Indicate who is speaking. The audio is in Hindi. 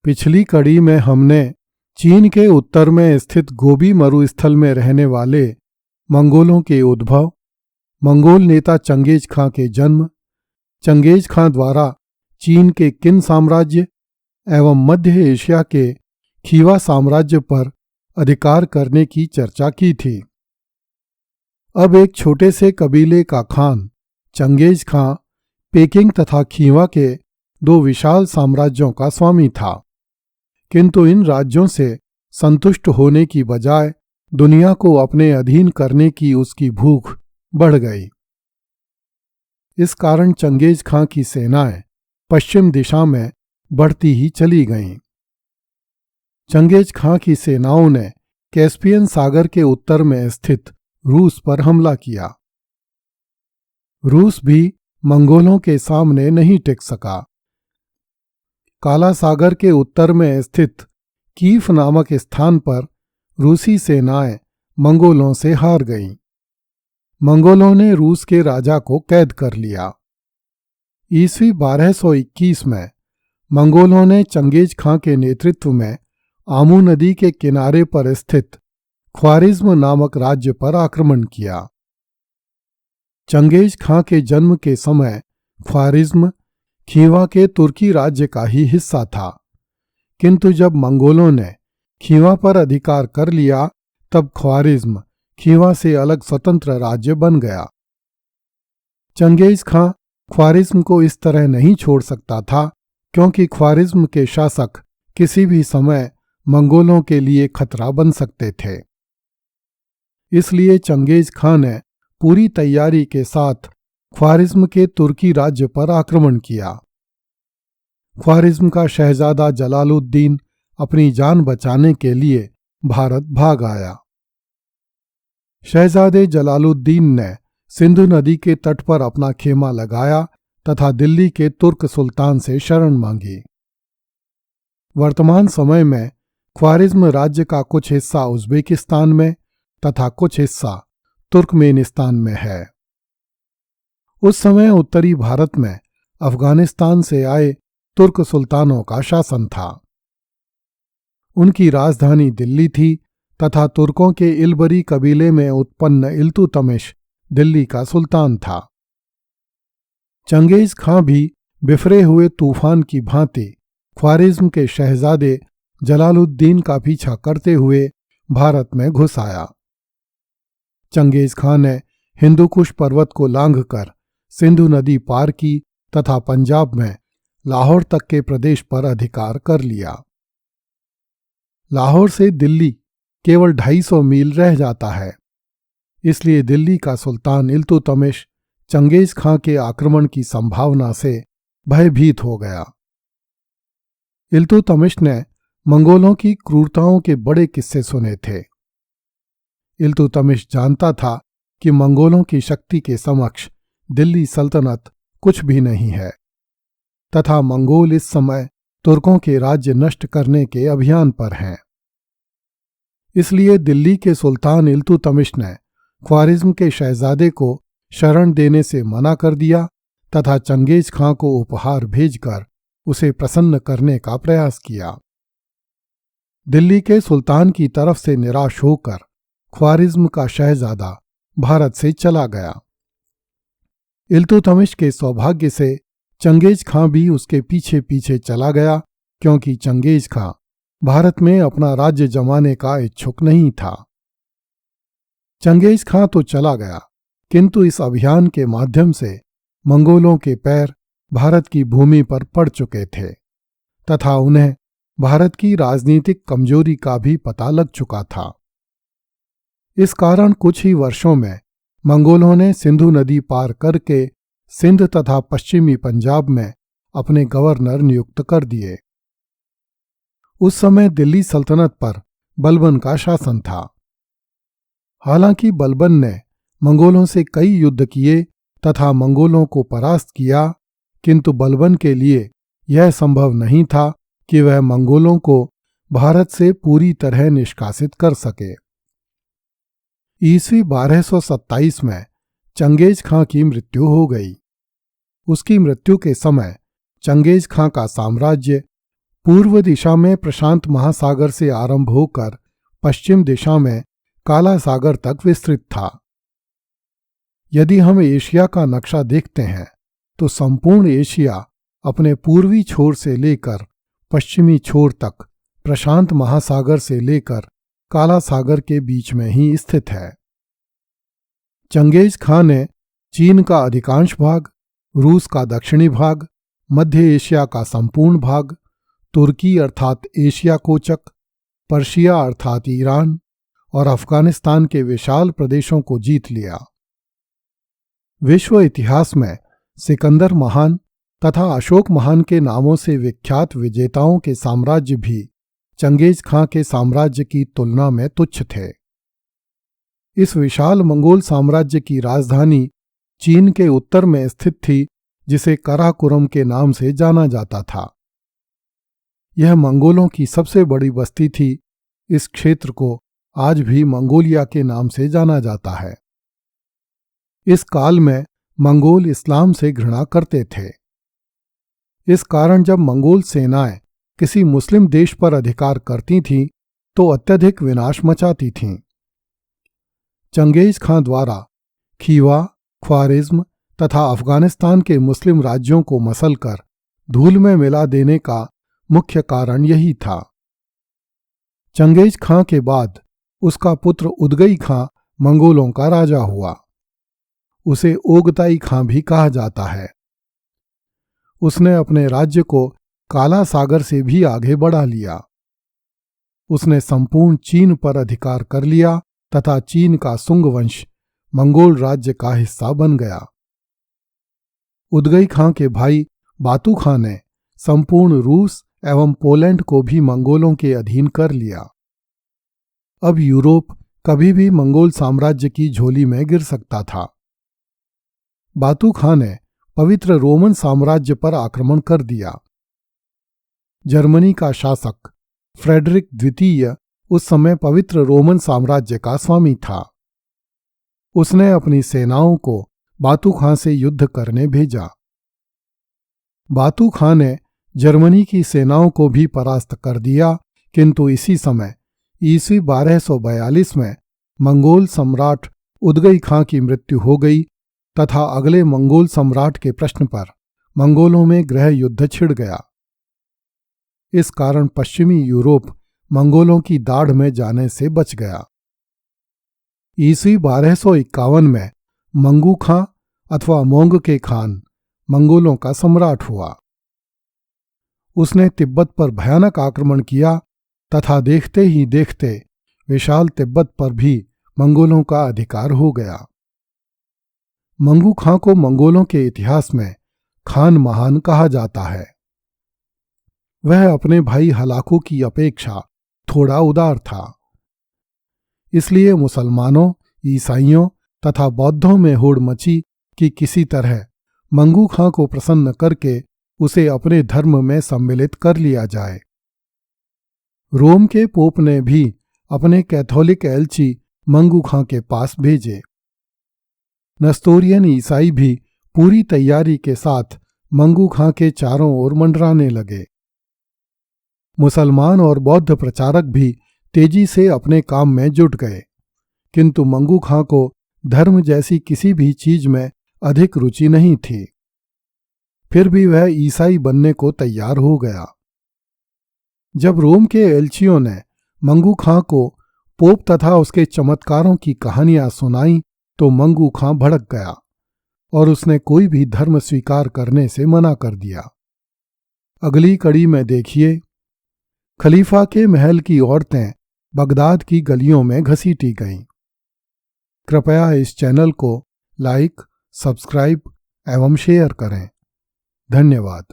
Speaker 1: पिछली कड़ी में हमने चीन के उत्तर में स्थित गोबी मरुस्थल में रहने वाले मंगोलों के उद्भव, मंगोल नेता चंगेज खां के जन्म, चंगेज खां द्वारा चीन के किन साम्राज्य एवं मध्य एशिया के खीवा साम्राज्य पर अधिकार करने की चर्चा की थी। अब एक छोटे से कबीले का खान चंगेज खां पेकिंग तथा खीवा के दो विशाल साम्राज्यों का स्वामी था, किंतु इन राज्यों से संतुष्ट होने की बजाय दुनिया को अपने अधीन करने की उसकी भूख बढ़ गई। इस कारण चंगेज खां की सेनाएं पश्चिम दिशा में बढ़ती ही चली गईं। चंगेज खां की सेनाओं ने कैस्पियन सागर के उत्तर में स्थित रूस पर हमला किया। रूस भी मंगोलों के सामने नहीं टिक सका। काला सागर के उत्तर में स्थित कीफ नामक स्थान पर रूसी सेनाएं मंगोलों से हार गईं। मंगोलों ने रूस के राजा को कैद कर लिया। ईस्वी 1221 में मंगोलों ने चंगेज खां के नेतृत्व में आमू नदी के किनारे पर स्थित ख्वारिज्म नामक राज्य पर आक्रमण किया। चंगेज खां के जन्म के समय ख्वारिज्म खीवा के तुर्की राज्य का ही हिस्सा था, किंतु जब मंगोलों ने खीवा पर अधिकार कर लिया तब ख्वारिज्म खीवा से अलग स्वतंत्र राज्य बन गया। चंगेज खां ख्वारिज्म को इस तरह नहीं छोड़ सकता था, क्योंकि ख्वारिज्म के शासक किसी भी समय मंगोलों के लिए खतरा बन सकते थे। इसलिए चंगेज खां ने पूरी तैयारी के साथ ख्वारिज्म के तुर्की राज्य पर आक्रमण किया। ख्वारिज्म का शहजादा जलालुद्दीन अपनी जान बचाने के लिए भारत भाग आया। शहजादे जलालुद्दीन ने सिंधु नदी के तट पर अपना खेमा लगाया तथा दिल्ली के तुर्क सुल्तान से शरण मांगी। वर्तमान समय में ख्वारिज्म राज्य का कुछ हिस्सा उज़्बेकिस्तान में तथा कुछ हिस्सा तुर्कमेनिस्तान में है। उस समय उत्तरी भारत में अफगानिस्तान से आए तुर्क सुल्तानों का शासन था। उनकी राजधानी दिल्ली थी तथा तुर्कों के इलबरी कबीले में उत्पन्न इल्तुतमिश दिल्ली का सुल्तान था। चंगेज खां भी बिफरे हुए तूफान की भांति ख्वारिज्म के शहजादे जलालुद्दीन का पीछा करते हुए भारत में घुस आया। चंगेज खां ने हिंदुकुश पर्वत को लांघकर सिंधु नदी पार की तथा पंजाब में लाहौर तक के प्रदेश पर अधिकार कर लिया। लाहौर से दिल्ली केवल 250 मील रह जाता है, इसलिए दिल्ली का सुल्तान इल्तुतमिश चंगेज खां के आक्रमण की संभावना से भयभीत हो गया। इल्तुतमिश ने मंगोलों की क्रूरताओं के बड़े किस्से सुने थे। इल्तुतमिश जानता था कि मंगोलों की शक्ति के समक्ष दिल्ली सल्तनत कुछ भी नहीं है तथा मंगोल इस समय तुर्कों के राज्य नष्ट करने के अभियान पर हैं। इसलिए दिल्ली के सुल्तान इल्तुतमिश ने ख्वारिज्म के शहजादे को शरण देने से मना कर दिया तथा चंगेज खां को उपहार भेजकर उसे प्रसन्न करने का प्रयास किया। दिल्ली के सुल्तान की तरफ से निराश होकर ख्वारिज्म का शहजादा भारत से चला गया। इल्तुतमिश के सौभाग्य से चंगेज खां भी उसके पीछे पीछे चला गया, क्योंकि चंगेज खां भारत में अपना राज्य जमाने का इच्छुक नहीं था। चंगेज खां तो चला गया, किंतु इस अभियान के माध्यम से मंगोलों के पैर भारत की भूमि पर पड़ चुके थे तथा उन्हें भारत की राजनीतिक कमजोरी का भी पता लग चुका था। इस कारण कुछ ही वर्षों में मंगोलों ने सिंधु नदी पार करके सिंध तथा पश्चिमी पंजाब में अपने गवर्नर नियुक्त कर दिए। उस समय दिल्ली सल्तनत पर बलबन का शासन था। हालांकि बलबन ने मंगोलों से कई युद्ध किए तथा मंगोलों को परास्त किया, किंतु बलबन के लिए यह संभव नहीं था कि वह मंगोलों को भारत से पूरी तरह निष्कासित कर सके। ईस्वी 1227 में चंगेज खां की मृत्यु हो गई। उसकी मृत्यु के समय चंगेज खां का साम्राज्य पूर्व दिशा में प्रशांत महासागर से आरंभ होकर पश्चिम दिशा में काला सागर तक विस्तृत था। यदि हम एशिया का नक्शा देखते हैं तो संपूर्ण एशिया अपने पूर्वी छोर से लेकर पश्चिमी छोर तक प्रशांत महासागर से लेकर काला सागर के बीच में ही स्थित है। चंगेज खां ने चीन का अधिकांश भाग, रूस का दक्षिणी भाग, मध्य एशिया का संपूर्ण भाग, तुर्की अर्थात एशिया कोचक, पर्शिया अर्थात ईरान और अफगानिस्तान के विशाल प्रदेशों को जीत लिया। विश्व इतिहास में सिकंदर महान तथा अशोक महान के नामों से विख्यात विजेताओं के साम्राज्य भी चंगेज खां के साम्राज्य की तुलना में तुच्छ थे। इस विशाल मंगोल साम्राज्य की राजधानी चीन के उत्तर में स्थित थी, जिसे कराकोरम के नाम से जाना जाता था। यह मंगोलों की सबसे बड़ी बस्ती थी। इस क्षेत्र को आज भी मंगोलिया के नाम से जाना जाता है। इस काल में मंगोल इस्लाम से घृणा करते थे। इस कारण जब मंगोल सेनाएं किसी मुस्लिम देश पर अधिकार करती थीं तो अत्यधिक विनाश मचाती थीं। चंगेज खां द्वारा खीवा, ख्वारिज्म तथा अफगानिस्तान के मुस्लिम राज्यों को मसलकर धूल में मिला देने का मुख्य कारण यही था। चंगेज खां के बाद उसका पुत्र उदगई खां मंगोलों का राजा हुआ। उसे ओगताई खां भी कहा जाता है। उसने अपने राज्य को काला सागर से भी आगे बढ़ा लिया। उसने संपूर्ण चीन पर अधिकार कर लिया तथा चीन का सुंग वंश मंगोल राज्य का हिस्सा बन गया। उदगई खां के भाई बातू खां ने संपूर्ण रूस एवं पोलैंड को भी मंगोलों के अधीन कर लिया। अब यूरोप कभी भी मंगोल साम्राज्य की झोली में गिर सकता था। बातू खां ने पवित्र रोमन साम्राज्य पर आक्रमण कर दिया। जर्मनी का शासक फ्रेडरिक द्वितीय उस समय पवित्र रोमन साम्राज्य का स्वामी था। उसने अपनी सेनाओं को बातू खां से युद्ध करने भेजा। बातू खां ने जर्मनी की सेनाओं को भी परास्त कर दिया, किंतु इसी समय ईस्वी 1242 में मंगोल सम्राट उदगई खां की मृत्यु हो गई तथा अगले मंगोल सम्राट के प्रश्न पर मंगोलों में गृह युद्ध छिड़ गया। इस कारण पश्चिमी यूरोप मंगोलों की दाढ़ में जाने से बच गया। ईस्वी 1251 में मंगू खां अथवा मोंग के खान मंगोलों का सम्राट हुआ। उसने तिब्बत पर भयानक आक्रमण किया तथा देखते ही देखते विशाल तिब्बत पर भी मंगोलों का अधिकार हो गया। मंगू खां को मंगोलों के इतिहास में खान महान कहा जाता है। वह अपने भाई हलाकू की अपेक्षा थोड़ा उदार था। इसलिए मुसलमानों, ईसाइयों तथा बौद्धों में होड़ मची कि किसी तरह मंगू खां को प्रसन्न करके उसे अपने धर्म में सम्मिलित कर लिया जाए। रोम के पोप ने भी अपने कैथोलिक एलची मंगू खां के पास भेजे। नस्तोरियन ईसाई भी पूरी तैयारी के साथ मंगू खां के चारों ओर मंडराने लगे। मुसलमान और बौद्ध प्रचारक भी तेजी से अपने काम में जुट गए, किंतु मंगू खां को धर्म जैसी किसी भी चीज में अधिक रुचि नहीं थी। फिर भी वह ईसाई बनने को तैयार हो गया। जब रोम के एलचियों ने मंगू खां को पोप तथा उसके चमत्कारों की कहानियां सुनाई तो मंगू खां भड़क गया और उसने कोई भी धर्म स्वीकार करने से मना कर दिया। अगली कड़ी में देखिए, खलीफा के महल की औरतें बगदाद की गलियों में घसीटी गईं। कृपया इस चैनल को लाइक, सब्सक्राइब एवं शेयर करें। धन्यवाद।